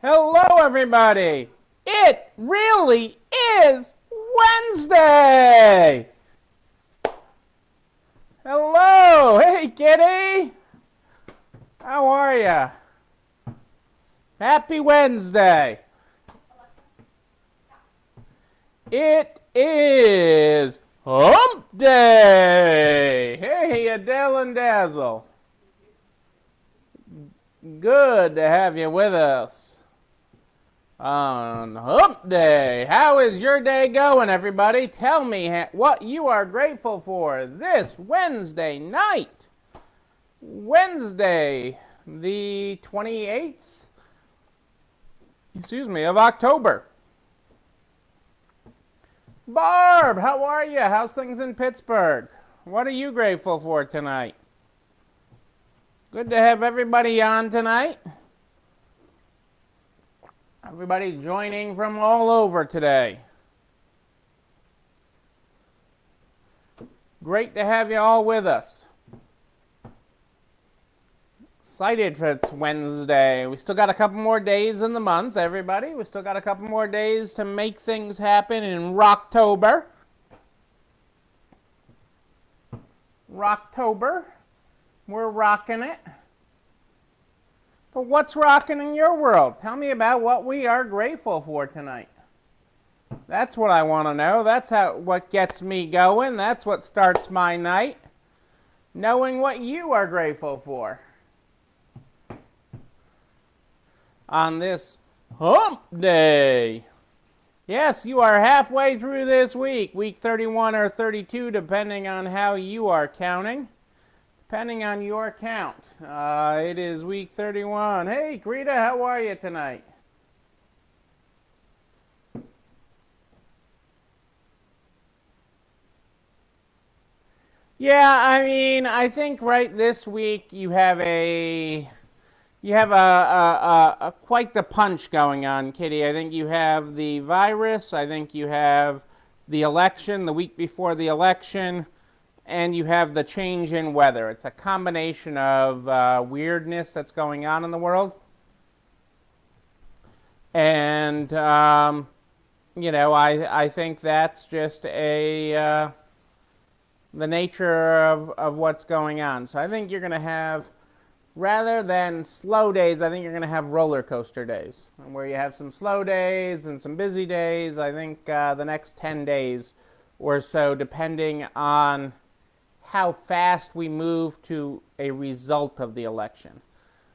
Hello, everybody! It really is Wednesday! Hello! Hey, kitty! How are ya? Happy Wednesday! It is Hump Day! Hey, Adele and Dazzle. Good to have you with us on Hump Day. How is your day going, everybody? Tell me what you are grateful for this Wednesday night. Wednesday, the 28th, of October. Barb, how are you? How's things in Pittsburgh? What are you grateful for tonight? Good to have everybody on tonight. Everybody joining from all over today. Great to have you all with us. Excited for it's Wednesday. We still got a couple more days in the month, everybody. We still got a couple more days to make things happen in Rocktober. Rocktober. We're rocking it. But what's rocking in your world? Tell me about what we are grateful for tonight. That's what I want to know. That's what gets me going. That's what starts my night. Knowing what you are grateful for. On this Hump Day. Yes, you are halfway through this week. Week 31 or 32, depending on how you are counting. Depending on your count. It is week 31. Hey, Greta, how are you tonight? Yeah, I mean, I think right this week you have quite the punch going on, Kitty. I think you have the virus. I think you have the election, the week before the election. And you have the change in weather. It's a combination of weirdness that's going on in the world. And, I think that's just the nature of what's going on. So I think you're going to have, rather than slow days, I think you're going to have roller coaster days. Where you have some slow days and some busy days. I think the next 10 days or so, depending on how fast we move to a result of the election.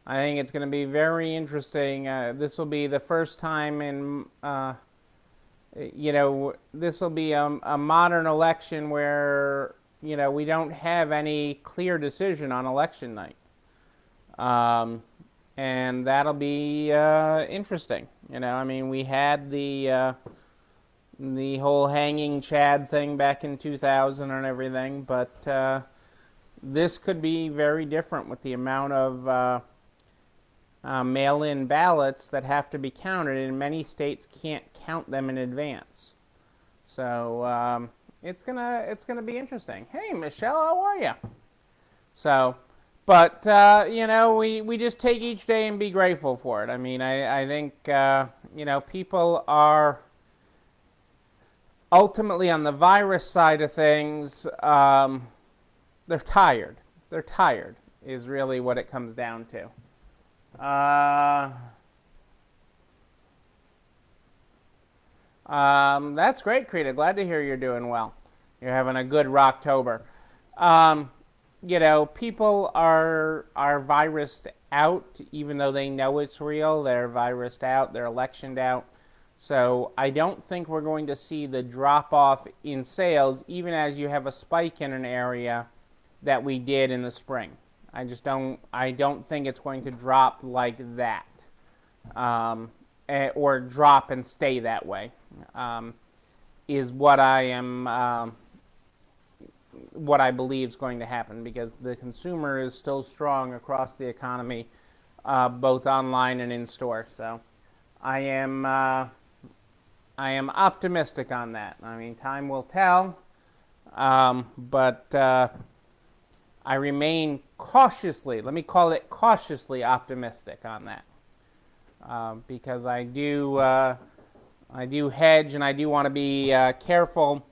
I think it's going to be very interesting. This will be the first time in, this will be a modern election where, we don't have any clear decision on election night. And that'll be interesting. We had the whole hanging Chad thing back in 2000 and everything, but this could be very different with the amount of mail-in ballots that have to be counted, and many states can't count them in advance. So it's gonna be interesting. Hey, Michelle, how are you? So, but we just take each day and be grateful for it. I think people are. Ultimately, on the virus side of things, they're tired. They're tired is really what it comes down to. That's great, Krita. Glad to hear you're doing well. You're having a good Rocktober. People are virused out, even though they know it's real. They're virused out. They're electioned out. So I don't think we're going to see the drop-off in sales, even as you have a spike in an area that we did in the spring. I don't think it's going to drop like that, or drop and stay that way, is what I believe is going to happen, because the consumer is still strong across the economy, both online and in store. So I am optimistic on that. Time will tell, but I remain cautiously, let me call it cautiously optimistic on that. because I do hedge, and I do want to be careful.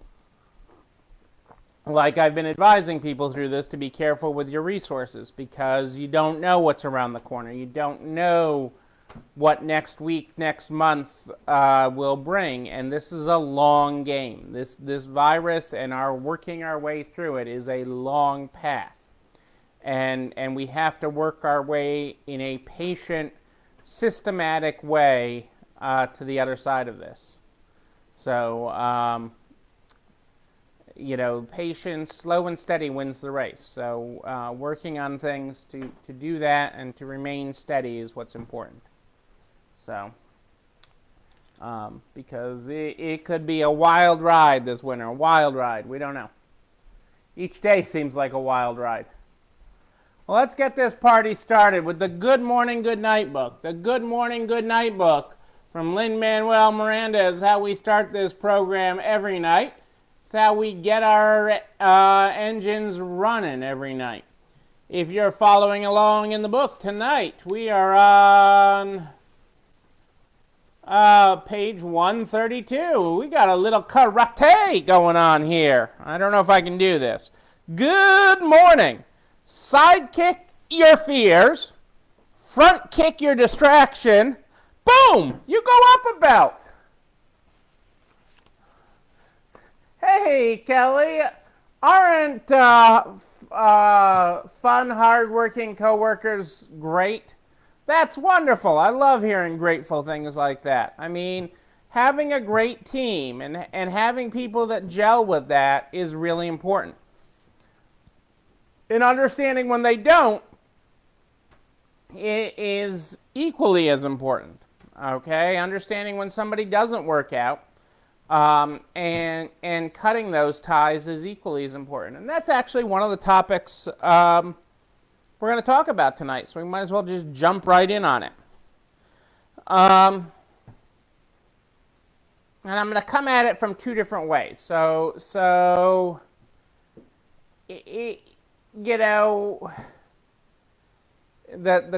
Like I've been advising people through this, to be careful with your resources, because you don't know what's around the corner. You don't know what next week, next month will bring, and this is a long game. This virus and working our way through it is a long path, and we have to work our way in a patient, systematic way to the other side of this. So, patience, slow and steady wins the race. So working on things to do that and to remain steady is what's important. So, because it could be a wild ride this winter, a wild ride. We don't know. Each day seems like a wild ride. Well, let's get this party started with the Good Morning, Good Night book. The Good Morning, Good Night book from Lin-Manuel Miranda is how we start this program every night. It's how we get our engines running every night. If you're following along in the book tonight, we are on page 132. We got a little karate going on here. I don't know if I can do this. Good morning. Sidekick your fears. Front kick your distraction. Boom! You go up a belt. Hey, Kelly. Aren't fun, hard-working coworkers great? That's wonderful. I love hearing grateful things like that. I mean, having a great team and having people that gel with that is really important. And understanding when they don't is equally as important. Okay? Understanding when somebody doesn't work out and cutting those ties is equally as important. And that's actually one of the topics we're going to talk about tonight, so we might as well just jump right in on it. And I'm going to come at it from two different ways. So the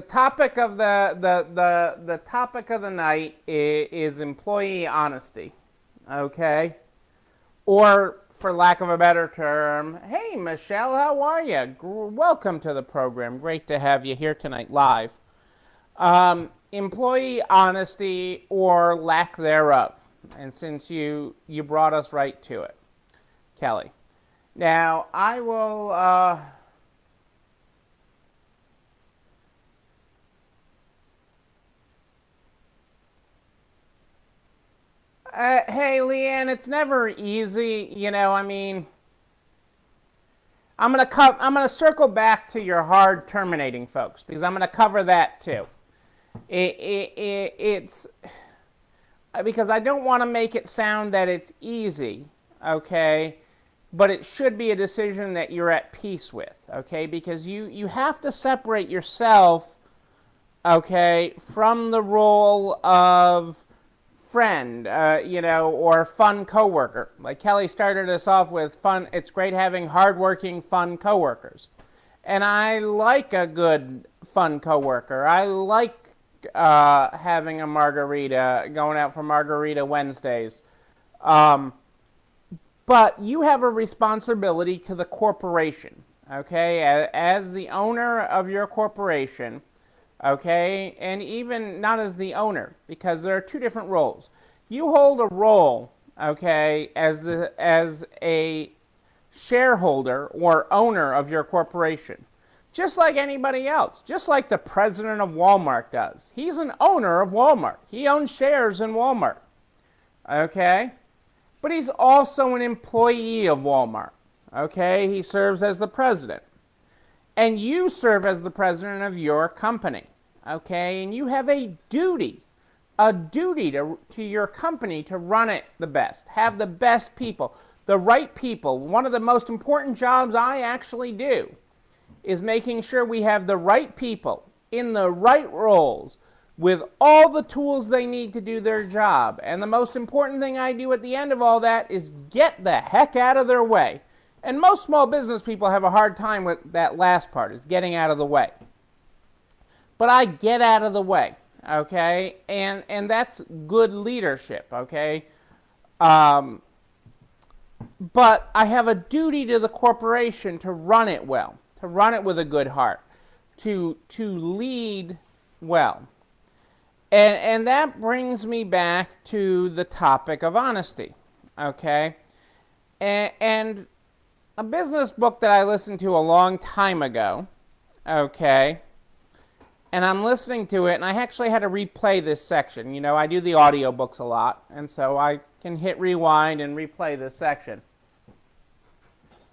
topic of the topic of the night is employee honesty, okay? Or, for lack of a better term, hey, Michelle, how are you? Welcome to the program. Great to have you here tonight live. Employee honesty or lack thereof. And since you brought us right to it, Kelly. Now, I will... hey, Leanne, it's never easy, I mean, I'm gonna circle back to your hard terminating folks, because I'm gonna cover that too. It's because I don't want to make it sound that it's easy, okay, but it should be a decision that you're at peace with, okay, because you have to separate yourself, okay, from the role of friend, or fun coworker. Like Kelly started us off with fun. It's great having hardworking, fun coworkers, and I like a good, fun coworker. I like having a margarita, going out for Margarita Wednesdays. But you have a responsibility to the corporation, okay? As the owner of your corporation. Okay, and even not as the owner, because there are two different roles. You hold a role, okay, as a shareholder or owner of your corporation, just like anybody else, just like the president of Walmart does. He's an owner of Walmart. He owns shares in Walmart, okay, but he's also an employee of Walmart, okay. He serves as the president. And you serve as the president of your company, okay? And you have a duty to your company to run it the best, have the best people, the right people. One of the most important jobs I actually do is making sure we have the right people in the right roles with all the tools they need to do their job. And the most important thing I do at the end of all that is get the heck out of their way. And most small business people have a hard time with that last part, is getting out of the way. But I get out of the way, okay? And that's good leadership, okay? But I have a duty to the corporation to run it well, to run it with a good heart, to lead well. And that brings me back to the topic of honesty, okay? And a business book that I listened to a long time ago, okay, and I'm listening to it, and I actually had to replay this section. You know, I do the audiobooks a lot, and so I can hit rewind and replay this section.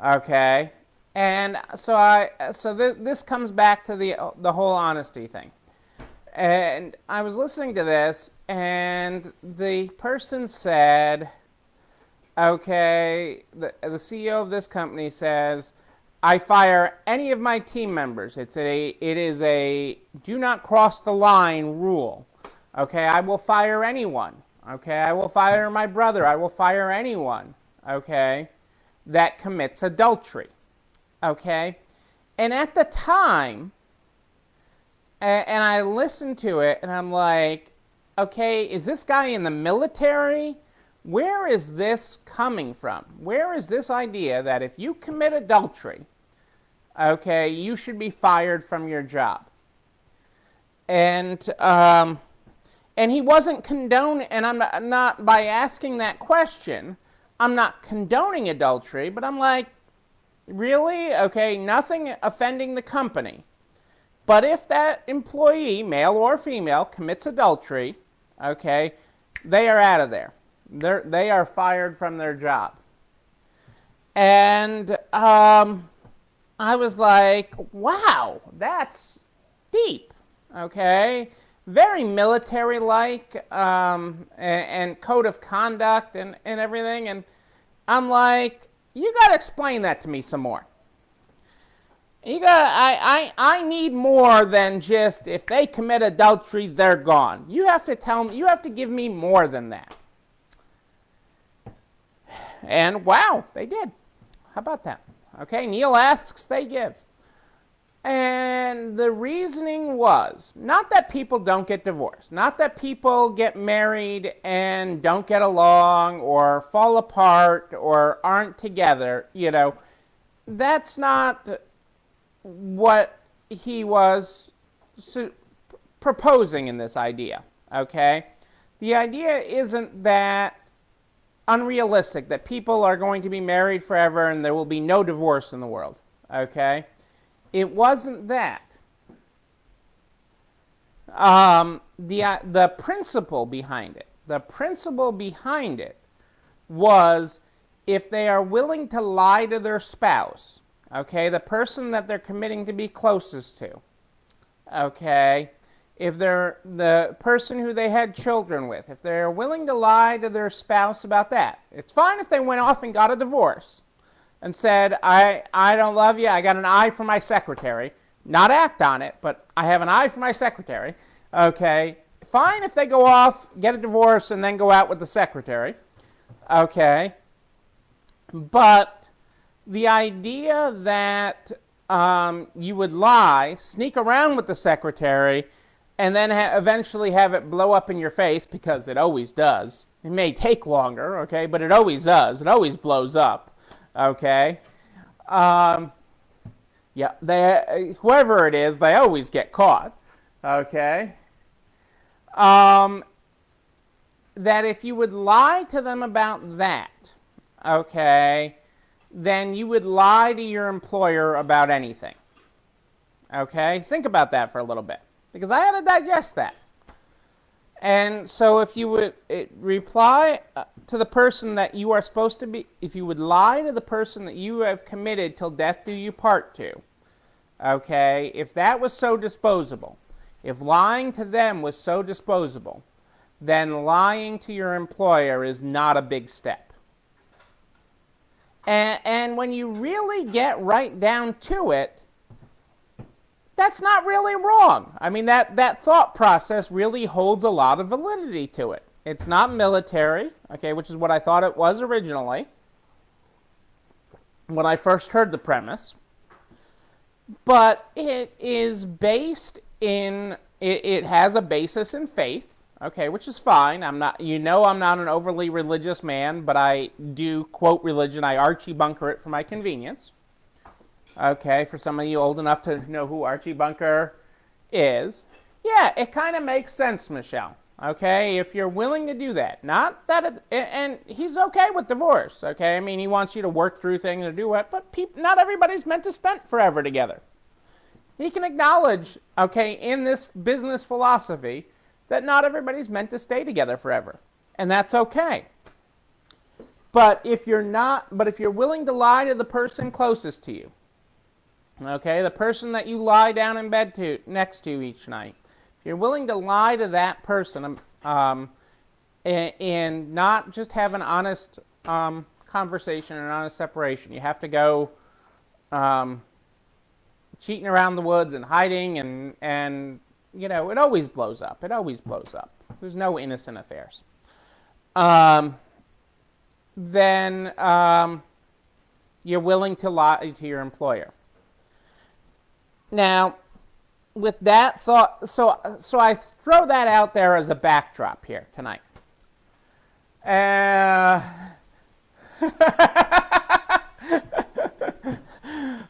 Okay, and so this comes back to the whole honesty thing. And I was listening to this, and the person said, okay, the CEO of this company says, I fire any of my team members. It is a do not cross the line rule. Okay, I will fire anyone. Okay, I will fire my brother. I will fire anyone. Okay, that commits adultery. Okay, and at the time, and I listened to it, and I'm like, okay, is this guy in the military? Where is this coming from? Where is this idea that if you commit adultery, okay, you should be fired from your job? And he wasn't condoning, and I'm not by asking that question, I'm not condoning adultery, but I'm like, really? Okay, nothing offending the company. But if that employee, male or female, commits adultery, okay, they are out of there. They are fired from their job. And I was like, wow, that's deep, okay? Very military-like, and code of conduct and everything. And I'm like, you got to explain that to me some more. I need more than just if they commit adultery, they're gone. You have to tell me, you have to give me more than that. And wow, they did. How about that? Okay, Neil asks, they give. And the reasoning was not that people don't get divorced, not that people get married and don't get along or fall apart or aren't together, you know. That's not what he was proposing in this idea, okay? The idea isn't that unrealistic, that people are going to be married forever and there will be no divorce in the world, okay? It wasn't that. The principle behind it was if they are willing to lie to their spouse, okay, the person that they're committing to be closest to, okay, if they're the person who they had children with, if they're willing to lie to their spouse about that. It's fine if they went off and got a divorce and said, I don't love you, I got an eye for my secretary. Not act on it, but I have an eye for my secretary. Okay, fine if they go off, get a divorce, and then go out with the secretary. Okay, but the idea that you would lie, sneak around with the secretary, and then eventually have it blow up in your face, because it always does. It may take longer, okay, but it always does. It always blows up, okay? Yeah, whoever it is, they always get caught, okay? That if you would lie to them about that, okay, then you would lie to your employer about anything. Okay? Think about that for a little bit, because I had to digest that. And so if you would reply to the person that you are supposed to be, if you would lie to the person that you have committed till death do you part to, okay, if that was so disposable, if lying to them was so disposable, then lying to your employer is not a big step. And when you really get right down to it, that's not really wrong. I mean, that thought process really holds a lot of validity to it. It's not military, okay, which is what I thought it was originally when I first heard the premise. But it is based in it has a basis in faith, okay, which is fine. I'm not, I'm not an overly religious man, but I do quote religion. I Archie Bunker it for my convenience. Okay, for some of you old enough to know who Archie Bunker is. Yeah, it kind of makes sense, Michelle. Okay, if you're willing to do that. Not that it's, and he's okay with divorce, okay? I mean, he wants you to work through things and do it, but not everybody's meant to spend forever together. He can acknowledge, okay, in this business philosophy, that not everybody's meant to stay together forever. And that's okay. But if you're willing to lie to the person closest to you, okay, the person that you lie down in bed next to each night, if you're willing to lie to that person and not just have an honest conversation, an honest separation, you have to go cheating around the woods and hiding, and it always blows up. It always blows up. There's no innocent affairs. Then you're willing to lie to your employer. Now, with that thought, so I throw that out there as a backdrop here tonight.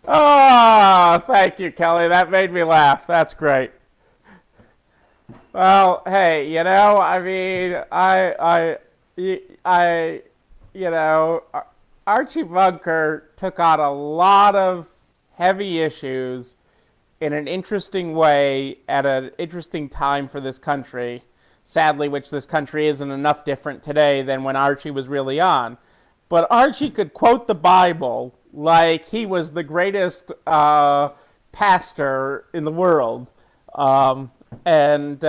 Oh, thank you, Kelly. That made me laugh. That's great. Well, hey, I mean, Archie Bunker took on a lot of heavy issues in an interesting way at an interesting time for this country, sadly, which this country isn't enough different today than when Archie was really on. But Archie could quote the Bible like he was the greatest pastor in the world. And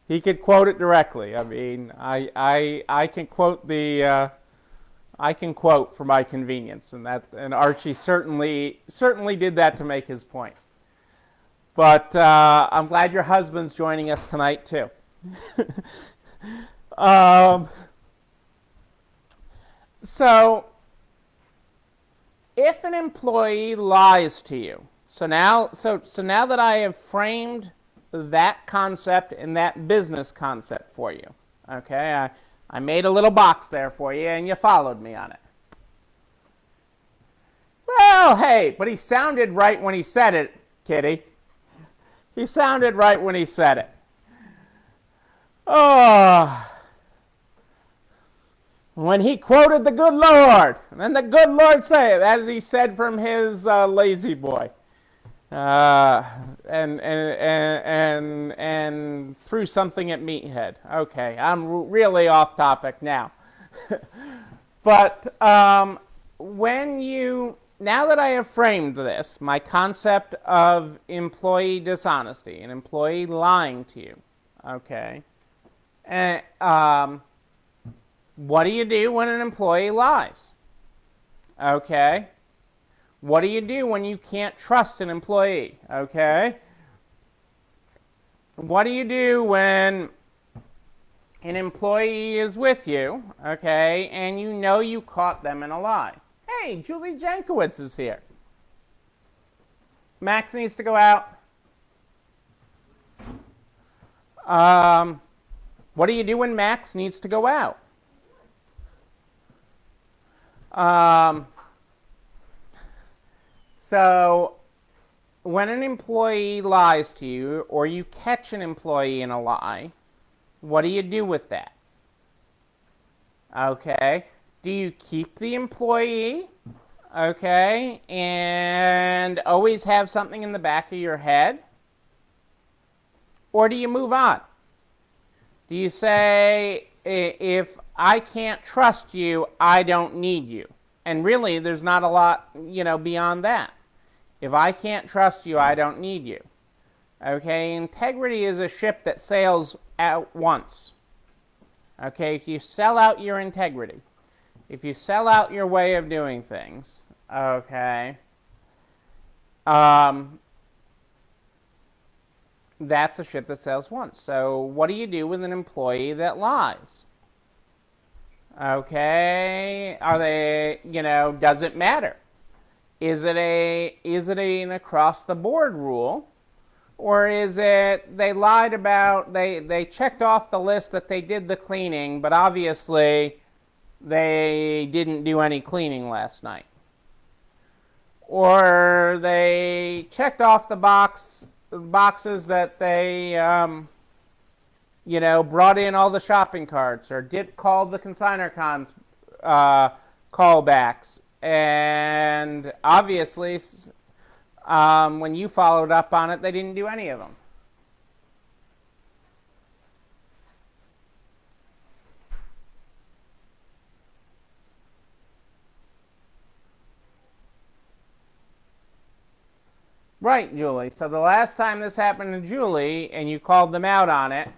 he could quote it directly. I mean, I can quote I can quote for my convenience, and Archie certainly did that to make his point. But I'm glad your husband's joining us tonight too. So, if an employee lies to you, so now that I have framed that concept and that business concept for you, okay, I made a little box there for you, and you followed me on it. Well, hey, but he sounded right when he said it, Kitty. He sounded right when he said it. Oh, when he quoted the good Lord, and then the good Lord said, as he said from his lazy boy, and threw something at Meathead. Okay, I'm really off topic now. But now that I have framed this, my concept of employee dishonesty, an employee lying to you, okay, and what do you do when an employee lies? Okay. What do you do when you can't trust an employee? Okay. What do you do when an employee is with you, okay, and you caught them in a lie? Hey, Julie Jankowitz is here. Max needs to go out. What do you do when Max needs to go out? So, when an employee lies to you, or you catch an employee in a lie, what do you do with that? Okay. Do you keep the employee? Okay. And always have something in the back of your head? Or do you move on? Do you say, if I can't trust you, I don't need you? And really, there's not a lot, beyond that. If I can't trust you, I don't need you. Okay, integrity is a ship that sails out once. Okay, if you sell out your integrity, if you sell out your way of doing things, okay, that's a ship that sails once. So what do you do with an employee that lies? Okay, are they, does it matter? Is it an across the board rule Or is it they lied about, they checked off the list that they did the cleaning, but obviously they didn't do any cleaning last night? Or they checked off the boxes that they, brought in all the shopping carts, or did call the consignor cons callbacks, and obviously, when you followed up on it, they didn't do any of them. Right, Julie. So the last time this happened to Julie, and you called them out on it,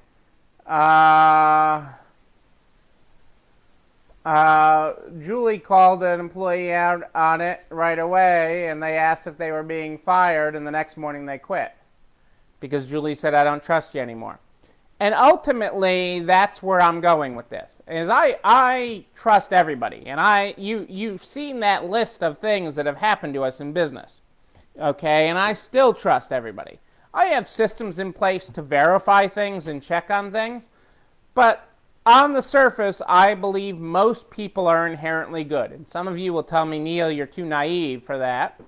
Julie called an employee out on it right away, and they asked if they were being fired, and the next morning they quit because Julie said, "I don't trust you anymore." And ultimately, that's where I'm going with this. Is I trust everybody, and you've seen that list of things that have happened to us in business, okay? And I still trust everybody. I have systems in place to verify things and check on things, but on the surface, I believe most people are inherently good. And some of you will tell me, Neil, you're too naive for that.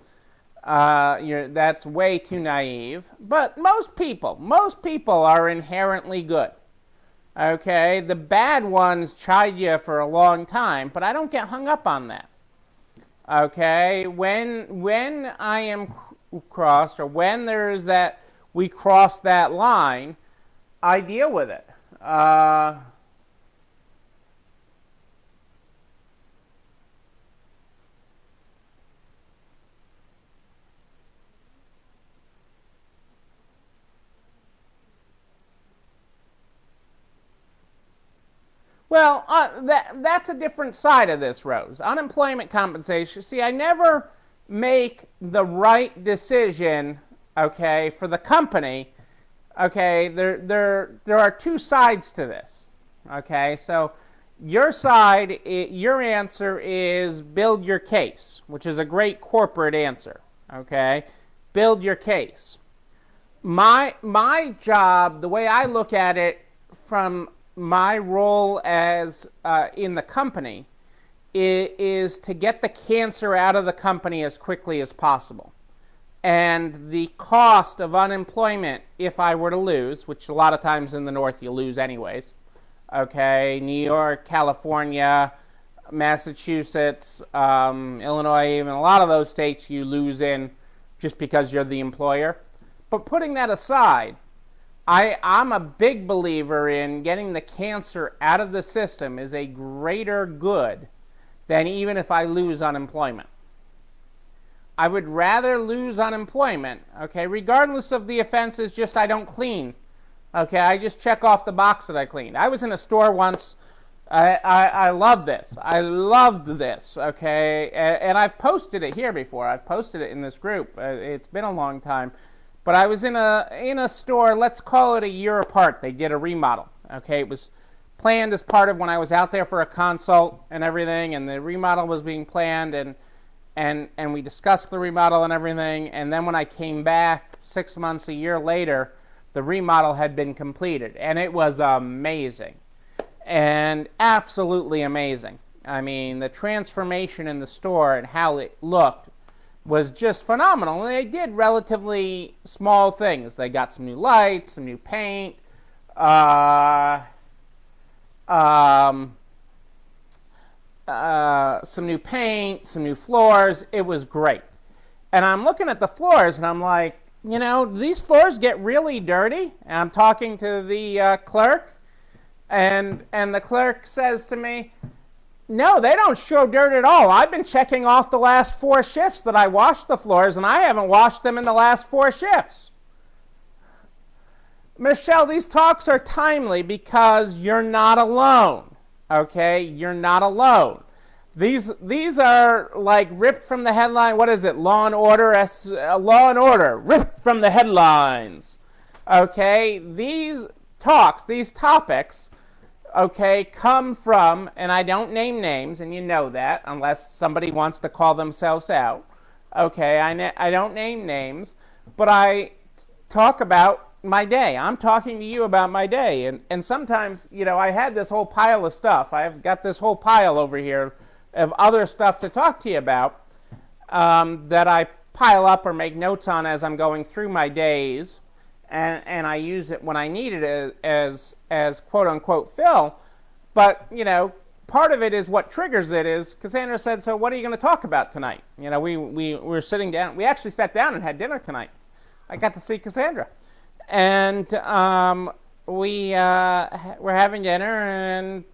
That's way too naive. But most people are inherently good. Okay, the bad ones chide you for a long time, but I don't get hung up on that. Okay, when I am crossed, or when there is that we cross that line, I deal with it. Well, that's a different side of this, Rose. Unemployment compensation. See, I never make the right decision, okay, for the company. Okay, there are two sides to this. Okay, so your side, your answer is build your case, which is a great corporate answer. Okay, build your case. My job, the way I look at it from my role as in the company, is to get the cancer out of the company as quickly as possible. And the cost of unemployment, if I were to lose, which a lot of times in the North you lose anyways, okay, New York, California, Massachusetts, Illinois, even a lot of those states you lose in just because you're the employer. But putting that aside, I'm a big believer in getting the cancer out of the system is a greater good than even if I lose unemployment. I would rather lose unemployment, okay, regardless of the offense is just I don't clean. Okay, I just check off the box that I cleaned. I was in a store once. I love this. I loved this, okay, and I've posted it here before. I've posted it in this group. It's been a long time. But I was in a store, let's call it a year apart. They did a remodel. Okay, it was planned as part of when I was out there for a consult and everything, and the remodel was being planned, and we discussed the remodel and everything. And then when I came back 6 months, a year later, the remodel had been completed, and it was amazing, and absolutely amazing. I mean, the transformation in the store and how it looked was just phenomenal. And they did relatively small things. They got some new lights, some new paint, some new floors. It was great. And I'm looking at the floors, and I'm like, these floors get really dirty. And I'm talking to the clerk, and the clerk says to me, "No, they don't show dirt at all. I've been checking off the last 4 shifts that I washed the floors, and I haven't washed them in the last 4 shifts." Michelle, these talks are timely because you're not alone. Okay, you're not alone. These are like ripped from the headline. What is it? Law and Order. Law and Order, ripped from the headlines. Okay, these talks, these topics, okay, come from, and I don't name names, and you know that, unless somebody wants to call themselves out. Okay, I don't name names, but I talk about my day. I'm talking to you about my day. And sometimes, I had this whole pile of stuff. I've got this whole pile over here of other stuff to talk to you about that I pile up or make notes on as I'm going through my days. And I use it when I need it as quote-unquote fill. But, part of it is what triggers it is Cassandra said, so what are you going to talk about tonight? We were sitting down. We actually sat down and had dinner tonight. I got to see Cassandra. And we were having dinner, and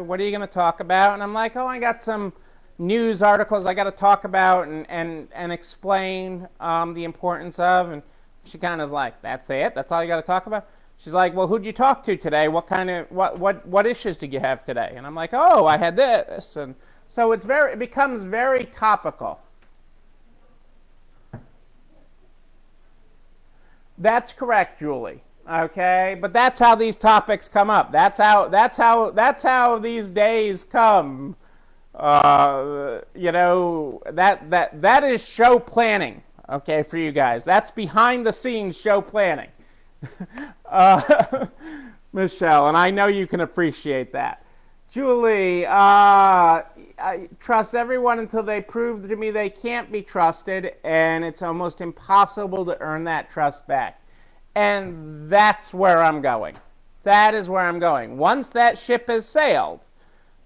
what are you going to talk about? And I'm like, I got some news articles I got to talk about and explain the importance of. And she kind of is like, that's it? That's all you got to talk about? She's like, well, who'd you talk to today? What issues did you have today? And I'm like, I had this. And so it becomes very topical. That's correct, Julie. Okay, but that's how these topics come up. That's how these days come. That is show planning. Okay, for you guys, that's behind the scenes show planning. Michelle, and I know you can appreciate that. Julie, I trust everyone until they prove to me they can't be trusted, and it's almost impossible to earn that trust back. And that's where I'm going. That is where I'm going. Once that ship has sailed,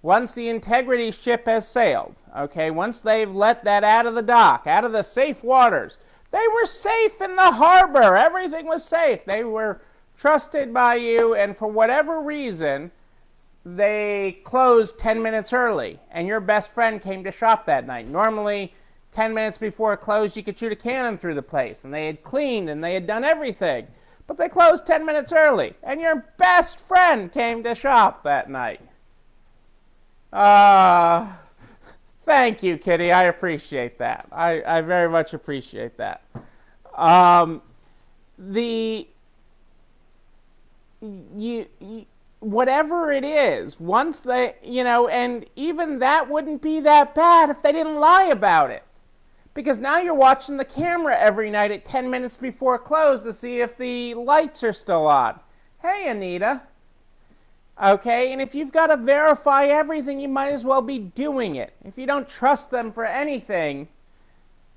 once the integrity ship has sailed, okay, once they've let that out of the dock, out of the safe waters, they were safe in the harbor. Everything was safe. They were trusted by you, and for whatever reason, they closed 10 minutes early, and your best friend came to shop that night. Normally, 10 minutes before it closed, you could shoot a cannon through the place, and they had cleaned, and they had done everything. But they closed 10 minutes early, and your best friend came to shop that night. Thank you, Kitty. I appreciate that. I very much appreciate that. Whatever it is, once they, and even that wouldn't be that bad if they didn't lie about it. Because now you're watching the camera every night at 10 minutes before close to see if the lights are still on. Hey, Anita. Okay, and if you've got to verify everything, you might as well be doing it. If you don't trust them for anything,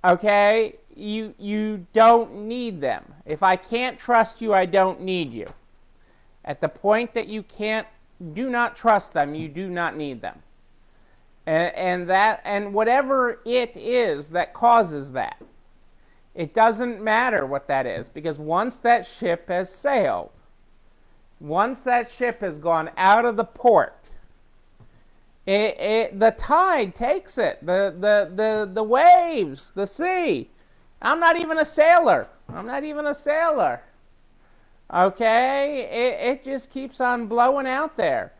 okay, you don't need them. If I can't trust you, I don't need you. At the point that you do not trust them, you do not need them. And whatever it is that causes that, it doesn't matter what that is, because once that ship has sailed, once that ship has gone out of the port, the tide takes it, the waves, the sea. I'm not even a sailor. Okay? It just keeps on blowing out there.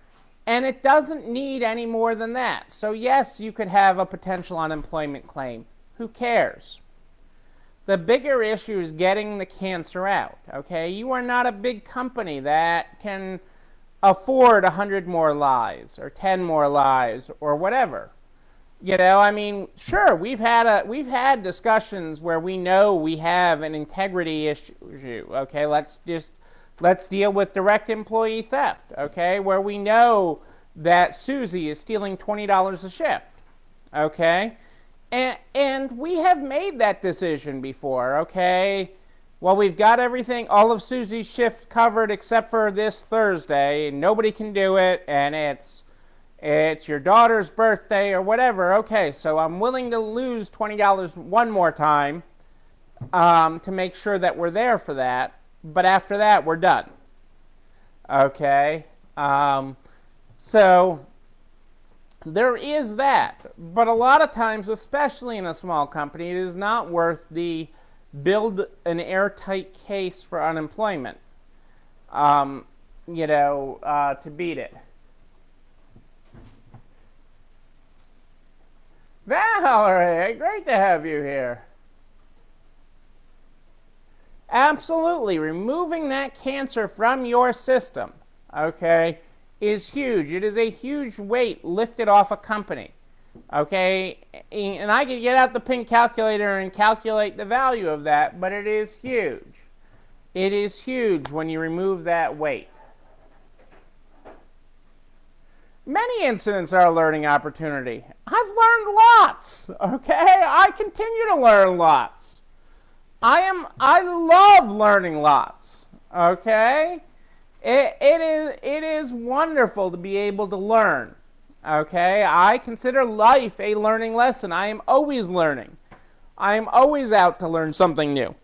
And it doesn't need any more than that. So yes, you could have a potential unemployment claim. Who cares? The bigger issue is getting the cancer out, okay? You are not a big company that can afford 100 more lies or 10 more lies or whatever. Sure, we've had discussions where we know we have an integrity issue, okay? Let's deal with direct employee theft, okay? Where we know that Susie is stealing $20 a shift, okay? And we have made that decision before, okay? Well, we've got everything, all of Susie's shift covered except for this Thursday, and nobody can do it, and it's your daughter's birthday or whatever. Okay, so I'm willing to lose $20 one more time to make sure that we're there for that. But after that, we're done. Okay? So there is that. But a lot of times, especially in a small company, it is not worth the build an airtight case for unemployment, to beat it. Valerie, great to have you here. Absolutely, removing that cancer from your system, okay, is huge. It is a huge weight lifted off a company, okay? And I could get out the pink calculator and calculate the value of that, but it is huge. It is huge when you remove that weight. Many incidents are a learning opportunity. I've learned lots, okay? I continue to learn lots. I love learning lots, okay? It is wonderful to be able to learn, okay? I consider life a learning lesson. I am always learning. I am always out to learn something new.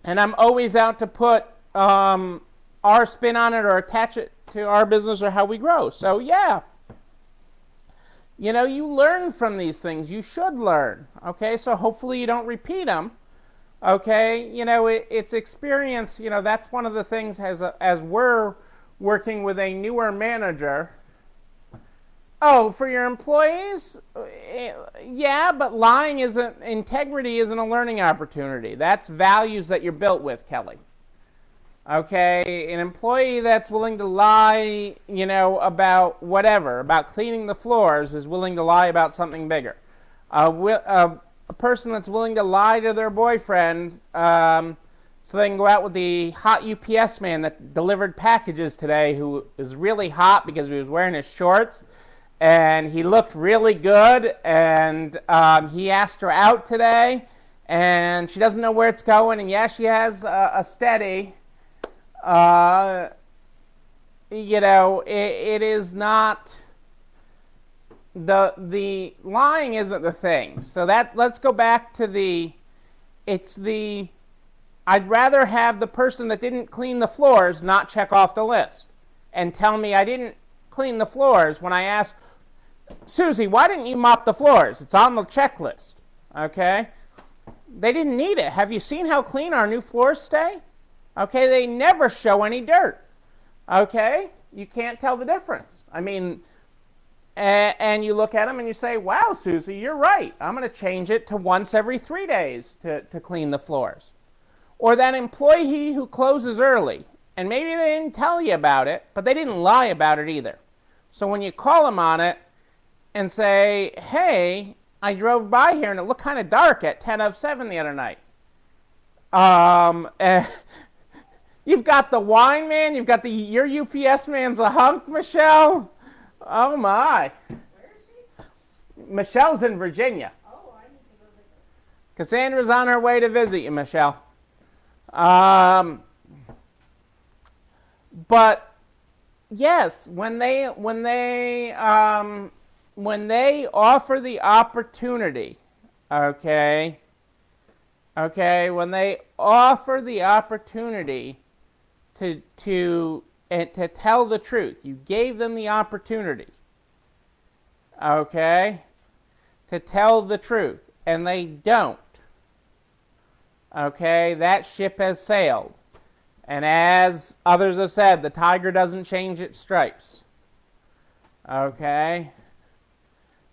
And I'm always out to put our spin on it or attach it to our business or how we grow. So yeah, you know, you learn from these things. You should learn, okay? So hopefully you don't repeat them, okay? You know, it's experience. You know, that's one of the things as we're working with a newer manager. Oh, for your employees? Yeah, but integrity isn't a learning opportunity. That's values that you're built with, Kelly. Okay, an employee that's willing to lie, you know, about whatever, about cleaning the floors is willing to lie about something bigger. A person that's willing to lie to their boyfriend so they can go out with the hot UPS man that delivered packages today, who is really hot because he was wearing his shorts and he looked really good, and he asked her out today and she doesn't know where it's going, and yeah, she has a steady. You know, it is not the lying isn't the thing. So let's go back to I'd rather have the person that didn't clean the floors not check off the list and tell me I didn't clean the floors when I asked, Susie, why didn't you mop the floors? It's on the checklist. Okay? They didn't need it. Have you seen how clean our new floors stay? Okay, they never show any dirt. Okay, you can't tell the difference. I mean, and you look at them and you say, wow, Susie, you're right. I'm going to change it to once every 3 days to clean the floors. Or that employee who closes early, and maybe they didn't tell you about it, but they didn't lie about it either. So when you call them on it and say, hey, I drove by here and it looked kind of dark at 10:07 the other night. You've got the wine man. You've got your UPS man's a hunk, Michelle. Oh, my. Where is she? Michelle's in Virginia. Oh, I need to go visit. Cassandra's on her way to visit you, Michelle. But, yes, when they offer the opportunity, okay, when they offer the opportunity to tell the truth. You gave them the opportunity, okay, to tell the truth, and they don't. Okay, that ship has sailed. And as others have said, the tiger doesn't change its stripes. Okay?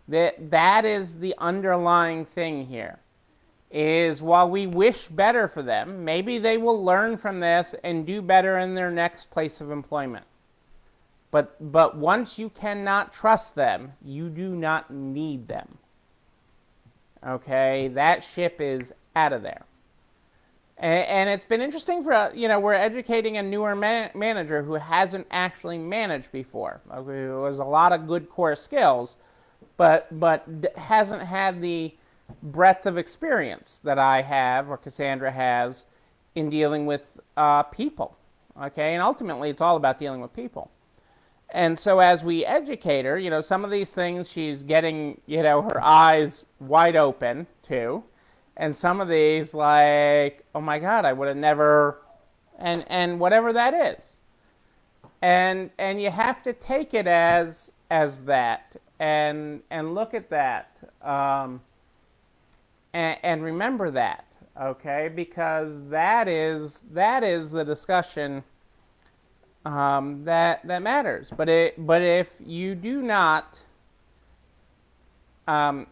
That is the underlying thing here. Is while we wish better for them, maybe they will learn from this and do better in their next place of employment. But once you cannot trust them, you do not need them. Okay? That ship is out of there. And it's been interesting for, we're educating a newer manager who hasn't actually managed before. There was a lot of good core skills, but hasn't had the breadth of experience that I have or Cassandra has in dealing with people. Okay, and ultimately it's all about dealing with people. And so as we educate her, some of these things she's getting, her eyes wide open to. And some of these, like, oh my God, I would have never, and whatever that is. And you have to take it as that, and look at that, and remember that, okay? Because that is the discussion that matters. But if you do not.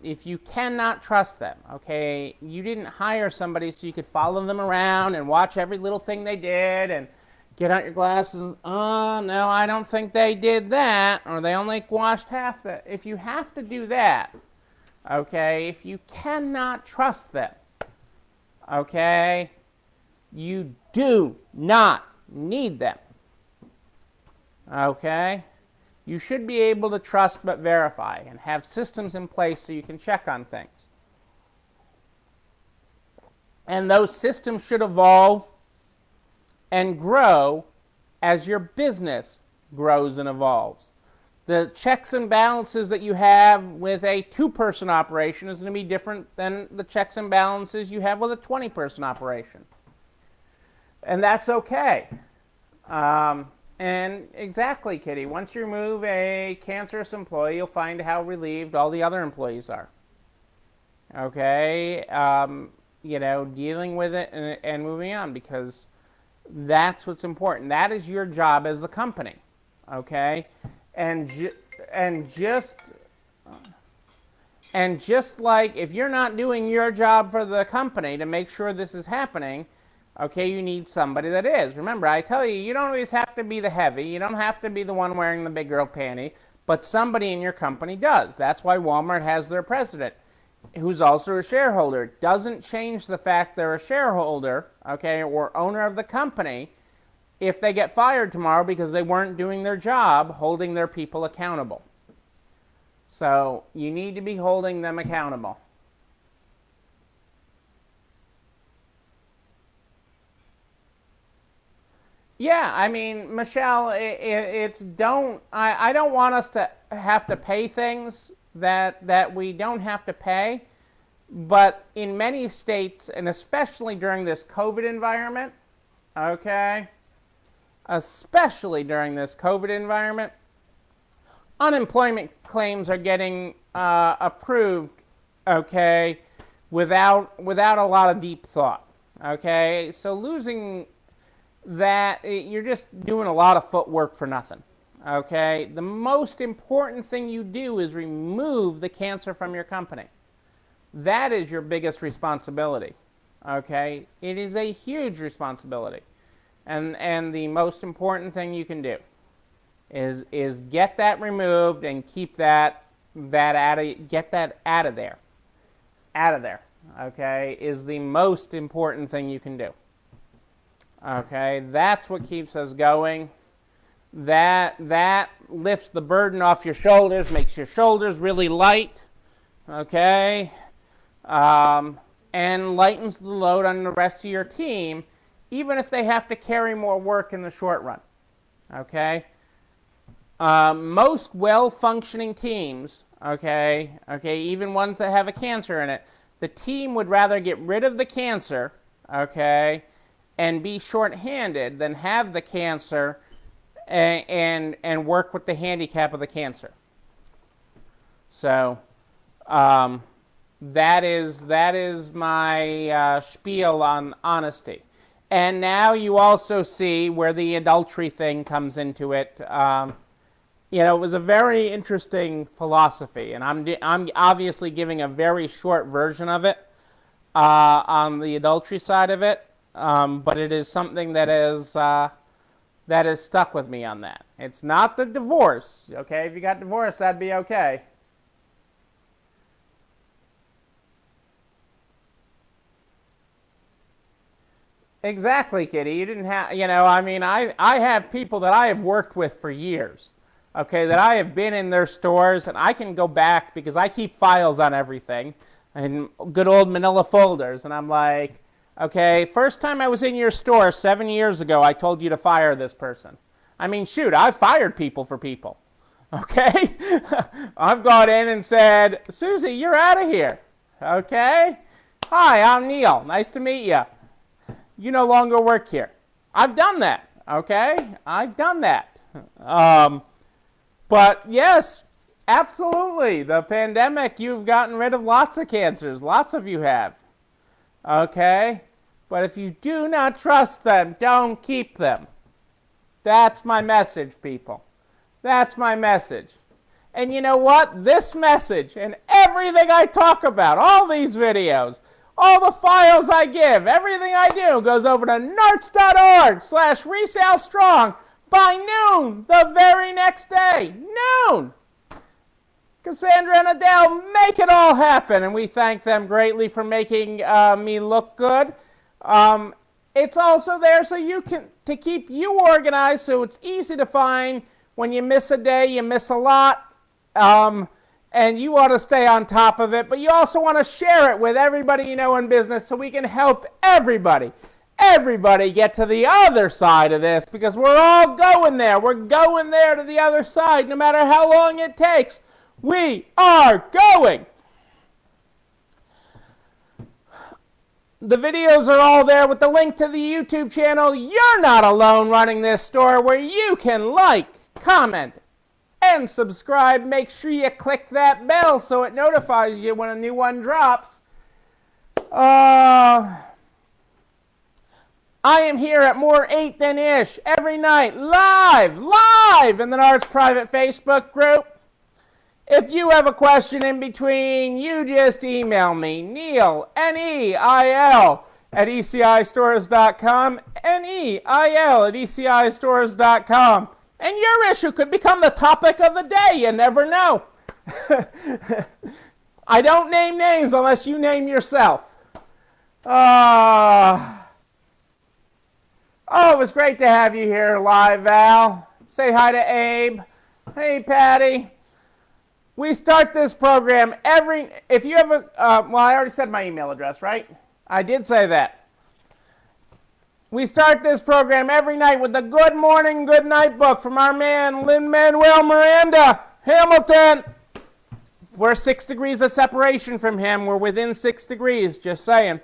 If you cannot trust them, okay, you didn't hire somebody so you could follow them around and watch every little thing they did and get out your glasses and, oh, no, I don't think they did that, or they only washed half that. If you have to do that, okay, if you cannot trust them, okay, You do not need them. Okay? You should be able to trust but verify and have systems in place so you can check on things. And those systems should evolve and grow as your business grows and evolves. The checks and balances that you have with a 2-person operation is going to be different than the checks and balances you have with a 20-person operation. And that's okay. And exactly, Kitty, once you remove a cancerous employee, you'll find how relieved all the other employees are. Okay? Dealing with it and moving on, because that's what's important. That is your job as the company. Okay? And just like if you're not doing your job for the company to make sure this is happening, okay, you need somebody that is. Remember, I tell you, you don't always have to be the heavy. You don't have to be the one wearing the big girl panty, but somebody in your company does. That's why Walmart has their president, who's also a shareholder. It doesn't change the fact they're a shareholder, okay, or owner of the company, if they get fired tomorrow because they weren't doing their job holding their people accountable. So you need to be holding them accountable. Yeah, I mean, Michelle, I don't want us to have to pay things that we don't have to pay, but in many states, and especially during this COVID environment, okay, especially during this COVID environment, unemployment claims are getting approved, okay, without a lot of deep thought, okay? So losing that, you're just doing a lot of footwork for nothing, okay? The most important thing you do is remove the cancer from your company. That is your biggest responsibility, okay? It is a huge responsibility. And the most important thing you can do is get that removed and keep get that out of there. Out of there, okay, is the most important thing you can do. Okay, that's what keeps us going. That lifts the burden off your shoulders, makes your shoulders really light, okay, and lightens the load on the rest of your team, even if they have to carry more work in the short run, okay? Most well-functioning teams, okay, even ones that have a cancer in it, the team would rather get rid of the cancer, okay, and be short-handed than have the cancer and work with the handicap of the cancer. So that is my spiel on honesty. And now you also see where the adultery thing comes into it. It was a very interesting philosophy, and I'm obviously giving a very short version of it on the adultery side of it. But it is something that has stuck with me on that. It's not the divorce, okay? If you got divorced, that'd be okay. Exactly, Kitty. You didn't have, I have people that I have worked with for years, okay, that I have been in their stores, and I can go back because I keep files on everything, and good old manila folders, and I'm like, okay, first time I was in your store 7 years ago, I told you to fire this person. I mean, shoot, I've fired people for people. Okay? I've gone in and said, Susie, you're out of here. Okay? Hi, I'm Neil. Nice to meet you. You no longer work here. I've done that. Okay? I've done that. But yes, absolutely. The pandemic, you've gotten rid of lots of cancers. Lots of you have. Okay? But if you do not trust them, don't keep them. That's my message, people. That's my message. And you know what? This message and everything I talk about, all these videos, all the files I give, everything I do goes over to narts.org/resalestrong by noon the very next day. Noon! Cassandra and Adele make it all happen, and we thank them greatly for making me look good. It's also there so you can to keep you organized, so it's easy to find. When you miss a day, you miss a lot, and you want to stay on top of it. But you also want to share it with everybody you know in business, so we can help everybody get to the other side of this, because we're all going there. We're going there to the other side, no matter how long it takes. We are going. The videos are all there with the link to the YouTube channel. You're not alone running this store, where you can like, comment, and subscribe. Make sure you click that bell so it notifies you when a new one drops. I am here at More 8 Than Ish every night, live in the Nards private Facebook group. If you have a question in between, you just email me, Neil, Neil, at ECIstores.com, Neil at ECIstores.com. And your issue could become the topic of the day. You never know. I don't name names unless you name yourself. Oh, it was great to have you here live, Val. Say hi to Abe. Hey, Patty. We start this program if you have a, well, I already said my email address, right? I did say that. We start this program every night with the Good Morning, Good Night book from our man, Lin-Manuel Miranda, Hamilton. We're 6 degrees of separation from him. We're within 6 degrees, just saying.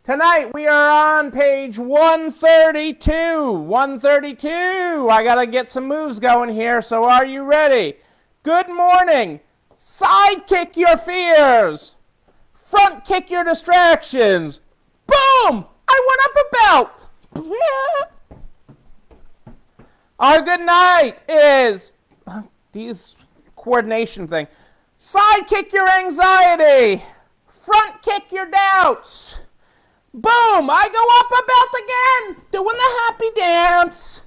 Tonight we are on page 132. 132. I got to get some moves going here, so are you ready? Good morning. Sidekick your fears. Front kick your distractions. Boom! I went up a belt. Our good night is these coordination thing. Sidekick your anxiety. Front kick your doubts. Boom! I go up a belt again, doing the happy dance.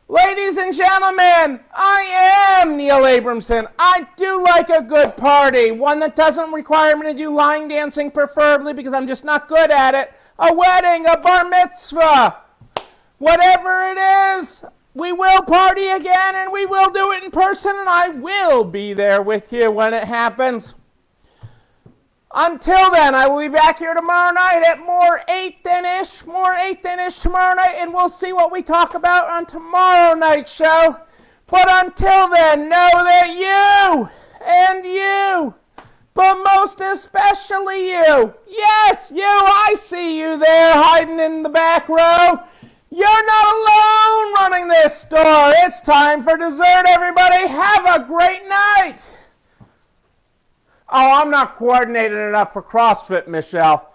Ladies and gentlemen, I am Neil Abramson. I do like a good party, one that doesn't require me to do line dancing, preferably, because I'm just not good at it. A wedding, a bar mitzvah, whatever it is, we will party again, and we will do it in person, and I will be there with you when it happens. Until then, I will be back here tomorrow night at More 8 Than Ish. More 8 Than Ish tomorrow night, and we'll see what we talk about on tomorrow night's show. But until then, know that you and you, but most especially you, yes, you, I see you there hiding in the back row. You're not alone running this store. It's time for dessert, everybody. Have a great night. Oh, I'm not coordinated enough for CrossFit, Michelle.